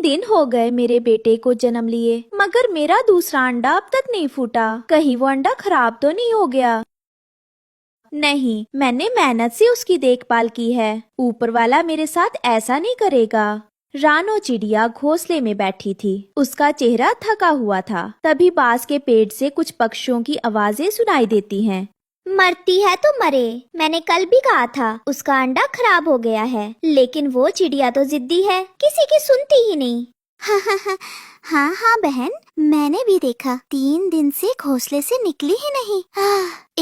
दिन हो गए मेरे बेटे को जन्म लिए, मगर मेरा दूसरा अंडा अब तक नहीं फूटा। कहीं वो अंडा खराब तो नहीं हो गया? नहीं, मैंने मेहनत से उसकी देखभाल की है। ऊपर वाला मेरे साथ ऐसा नहीं करेगा। रानो चिड़िया घोंसले में बैठी थी। उसका चेहरा थका हुआ था। तभी बांस के पेड़ से कुछ पक्षियों की आवाजें सुनाई देती हैं। मरती है तो मरे, मैंने कल भी कहा था उसका अंडा खराब हो गया है, लेकिन वो चिड़िया तो जिद्दी है, किसी की सुनती ही नहीं। हाँ हाँ बहन, मैंने भी देखा, 3 दिन से घोंसले से निकली ही नहीं।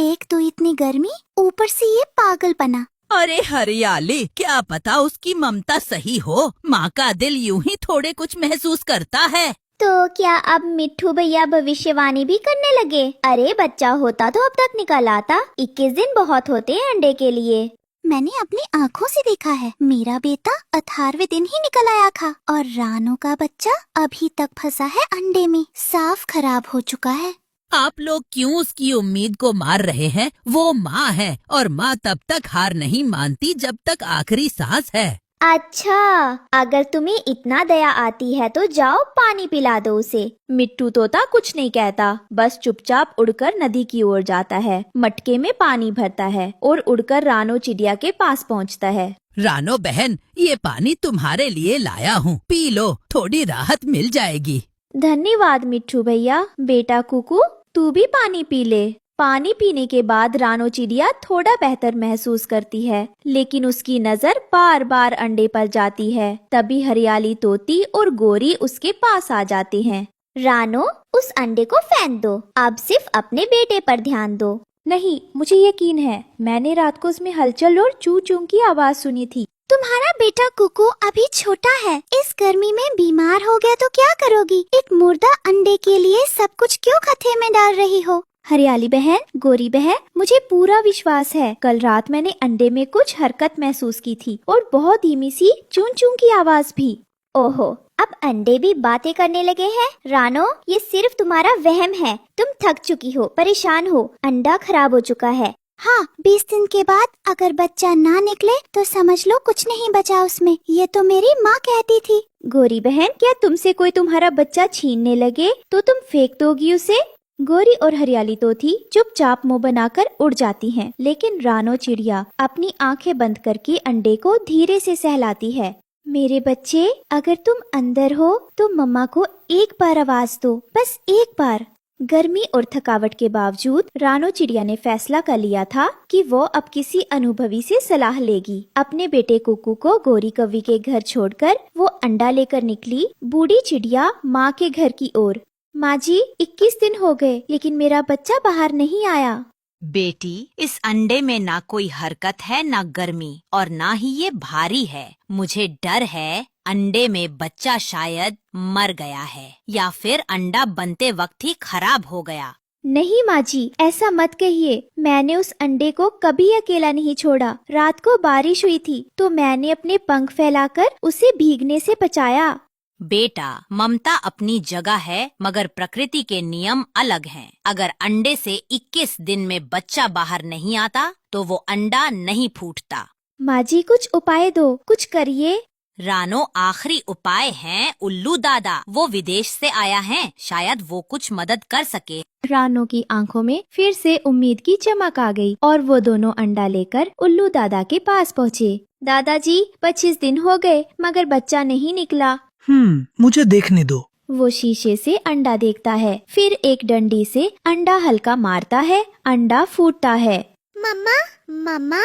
एक तो इतनी गर्मी, ऊपर से ये पागलपना। अरे हरियाली, क्या पता उसकी ममता सही हो। माँ का दिल यूं ही थोड़े कुछ महसूस करता है। तो क्या अब मिट्ठू भैया भविष्यवाणी भी करने लगे? अरे बच्चा होता तो अब तक निकल आता। 21 दिन बहुत होते हैं अंडे के लिए। मैंने अपनी आँखों से देखा है, मेरा बेटा 18वें दिन ही निकल आया था, और रानो का बच्चा अभी तक फंसा है अंडे में, साफ खराब हो चुका है। आप लोग क्यों उसकी उम्मीद को मार रहे हैं? वो माँ है और माँ तब तक हार नहीं मानती जब तक आखिरी सांस है। अच्छा, अगर तुम्हें इतना दया आती है तो जाओ पानी पिला दो उसे। मिट्टू तोता कुछ नहीं कहता, बस चुपचाप उड़कर नदी की ओर जाता है, मटके में पानी भरता है और उड़कर रानो चिड़िया के पास पहुंचता है। रानो बहन, ये पानी तुम्हारे लिए लाया हूँ, पी लो, थोड़ी राहत मिल जाएगी। धन्यवाद मिट्ठू भैया। बेटा कुकू, तू भी पानी पी ले। पानी पीने के बाद रानो चिड़िया थोड़ा बेहतर महसूस करती है, लेकिन उसकी नजर बार बार अंडे पर जाती है। तभी हरियाली तोती और गोरी उसके पास आ जाते हैं। रानो, उस अंडे को फेंक दो, अब सिर्फ अपने बेटे पर ध्यान दो। नहीं, मुझे यकीन है, मैंने रात को उसमें हलचल और चू चू की आवाज सुनी थी। तुम्हारा बेटा कुकू अभी छोटा है, इस गर्मी में बीमार हो गया तो क्या करोगी? एक मुर्दा अंडे के लिए सब कुछ क्यों खतरे में डाल रही हो? हरियाली बहन, गोरी बहन, मुझे पूरा विश्वास है, कल रात मैंने अंडे में कुछ हरकत महसूस की थी और बहुत धीमी सी चूं चूं की आवाज भी। ओहो, अब अंडे भी बातें करने लगे हैं। रानो, ये सिर्फ तुम्हारा वहम है, तुम थक चुकी हो, परेशान हो, अंडा खराब हो चुका है। हाँ, 20 दिन के बाद अगर बच्चा ना निकले तो समझ लो कुछ नहीं बचा उसमें, ये तो मेरी माँ कहती थी। गोरी बहन, क्या तुमसे कोई तुम्हारा बच्चा छीनने लगे तो तुम फेंक दोगी उसे? गोरी और हरियाली तोती चुपचाप मुंह बनाकर उड़ जाती हैं, लेकिन रानो चिड़िया अपनी आंखें बंद करके अंडे को धीरे से सहलाती है। मेरे बच्चे, अगर तुम अंदर हो तो मम्मा को एक बार आवाज दो, बस एक बार। गर्मी और थकावट के बावजूद रानो चिड़िया ने फैसला कर लिया था कि वो अब किसी अनुभवी से सलाह लेगी। अपने बेटे कुकू को गोरी कौवी के घर छोड़कर वो अंडा लेकर निकली बूढ़ी चिड़िया माँ के घर की ओर। माँ जी, 21 दिन हो गए, लेकिन मेरा बच्चा बाहर नहीं आया। बेटी, इस अंडे में ना कोई हरकत है, ना गर्मी, और ना ही ये भारी है। मुझे डर है अंडे में बच्चा शायद मर गया है, या फिर अंडा बनते वक्त ही खराब हो गया। नहीं माँ जी, ऐसा मत कहिए, मैंने उस अंडे को कभी अकेला नहीं छोड़ा। रात को बारिश हुई थी तो मैंने अपने पंख फैलाकर उसे भीगने से बचाया। बेटा, ममता अपनी जगह है, मगर प्रकृति के नियम अलग हैं। अगर अंडे से 21 दिन में बच्चा बाहर नहीं आता तो वो अंडा नहीं फूटता। माँ जी, कुछ उपाय दो, कुछ करिए। रानो, आखिरी उपाय है उल्लू दादा, वो विदेश से आया है, शायद वो कुछ मदद कर सके। रानो की आंखों में फिर से उम्मीद की चमक आ गई और वो दोनों अंडा लेकर उल्लू दादा के पास पहुँचे। दादाजी, 25 दिन हो गए मगर बच्चा नहीं निकला। मुझे देखने दो। वो शीशे से अंडा देखता है, फिर एक डंडी से अंडा हल्का मारता है, अंडा फूटता है। मम्मा, मम्मा,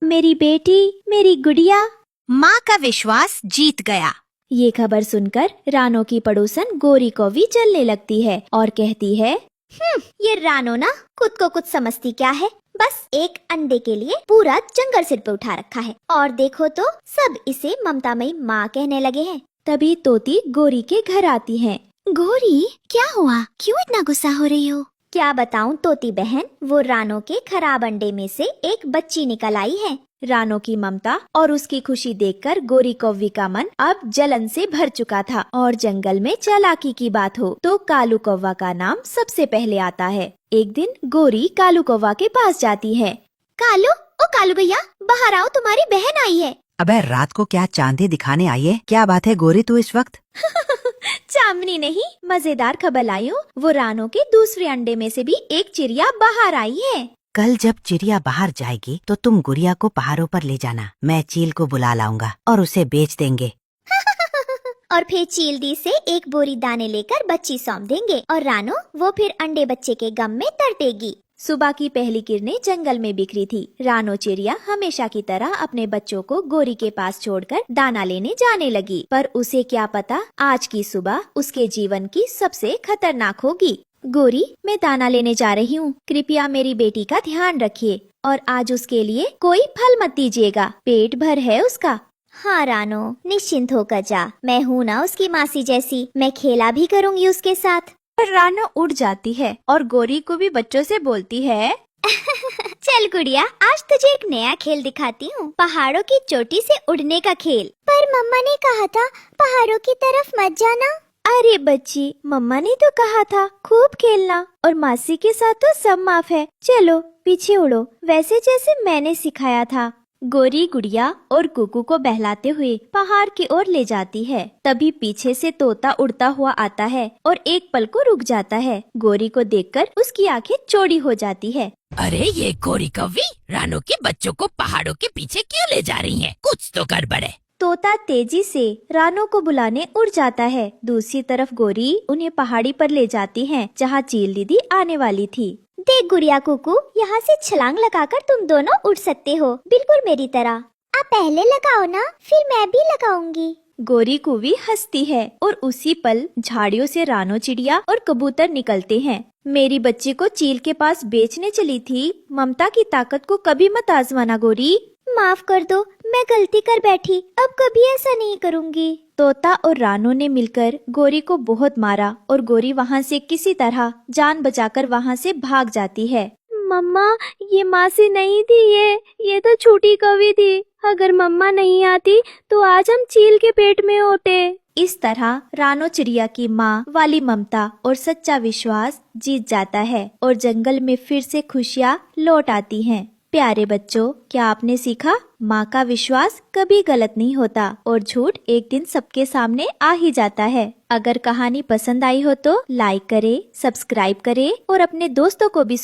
मेरी बेटी, मेरी गुड़िया। माँ का विश्वास जीत गया। ये खबर सुनकर रानो की पड़ोसन गोरी कौवी चलने लगती है और कहती है, ये रानो ना खुद को कुछ समझती क्या है, बस एक अंडे के लिए पूरा जंगल सिर पे उठा रखा है, और देखो तो सब इसे ममतामयी माँ कहने लगे हैं। तभी तोती गोरी के घर आती है। गोरी, क्या हुआ, क्यों इतना गुस्सा हो रही हो? क्या बताऊं तोती बहन, वो रानो के खराब अंडे में से एक बच्ची निकल आई है। रानो की ममता और उसकी खुशी देखकर गोरी कौवी का मन अब जलन से भर चुका था, और जंगल में चालाकी की बात हो तो कालू कौवा का नाम सबसे पहले आता है। एक दिन गोरी कालू कौवा के पास जाती है। कालू, ओ कालू भैया, बाहर आओ, तुम्हारी बहन आई है। अबे रात को क्या चांदी दिखाने आई है? क्या बात है गोरी तू इस वक्त? चांदनी नहीं, मजेदार खबर लाई हूँ। वो रानो के दूसरे अंडे में से भी एक चिड़िया बाहर आई है। कल जब चिड़िया बाहर जाएगी तो तुम गुड़िया को पहाड़ों पर ले जाना। मैं चील को बुला लाऊंगा और उसे बेच देंगे। और फिर चील दी से एक बोरी दाने लेकर बच्ची सौंप देंगे और रानो वो फिर अंडे बच्चे के गम में तड़पेगी। सुबह की पहली किरणें जंगल में बिखरी थी। रानो चिड़िया हमेशा की तरह अपने बच्चों को गोरी के पास छोड़कर दाना लेने जाने लगी, पर उसे क्या पता आज की सुबह उसके जीवन की सबसे खतरनाक होगी। गोरी, मैं दाना लेने जा रही हूँ, कृपया मेरी बेटी का ध्यान रखिए और आज उसके लिए कोई फल मत दीजिएगा, पेट भर है उसका। हाँ रानो, निश्चिंत होकर जा, मैं हूँ ना उसकी मासी जैसी, मैं खेला भी करूँगी उसके साथ। पर रानो उड़ जाती है और गोरी को भी बच्चों से बोलती है, चल गुड़िया, आज तुझे एक नया खेल दिखाती हूँ, पहाड़ों की चोटी से उड़ने का खेल। पर मम्मा ने कहा था पहाड़ों की तरफ मत जाना। अरे बच्ची, मम्मा ने तो कहा था खूब खेलना और मासी के साथ तो सब माफ है, चलो पीछे उड़ो, वैसे जैसे मैंने सिखाया था। गोरी गुड़िया और कुकू को बहलाते हुए पहाड़ की ओर ले जाती है। तभी पीछे से तोता उड़ता हुआ आता है और एक पल को रुक जाता है। गोरी को देखकर उसकी आंखें चौड़ी हो जाती है। अरे ये गोरी कौवी रानो के बच्चों को पहाड़ों के पीछे क्यों ले जा रही है? कुछ तो गड़बड़ है। तोता तेजी से रानो को बुलाने उड़ जाता है। दूसरी तरफ गोरी उन्हें पहाड़ी पर ले जाती है जहाँ चील दीदी आने वाली थी। देख गुड़िया कुकू, यहाँ से छलांग लगाकर तुम दोनों उड़ सकते हो, बिल्कुल मेरी तरह। आप पहले लगाओ ना, फिर मैं भी लगाऊंगी। गोरी कुवी हंसती है और उसी पल झाड़ियों से रानो चिड़िया और कबूतर निकलते हैं। मेरी बच्ची को चील के पास बेचने चली थी, ममता की ताकत को कभी मत आजमाना गोरी। माफ कर दो, मैं गलती कर बैठी, अब कभी ऐसा नहीं करूँगी। तोता और रानो ने मिलकर गोरी को बहुत मारा और गोरी वहाँ से किसी तरह जान बचाकर वहाँ से भाग जाती है। मम्मा, ये मासी नहीं थी, ये तो छोटी कवि थी। अगर मम्मा नहीं आती तो आज हम चील के पेट में होते। इस तरह रानो चिड़िया की माँ वाली ममता और सच्चा विश्वास जीत जाता है और जंगल में फिर से खुशियाँ लौट आती हैं। प्यारे बच्चों, क्या आपने सीखा? माँ का विश्वास कभी गलत नहीं होता और झूठ एक दिन सबके सामने आ ही जाता है। अगर कहानी पसंद आई हो तो लाइक करें, सब्सक्राइब करें और अपने दोस्तों को भी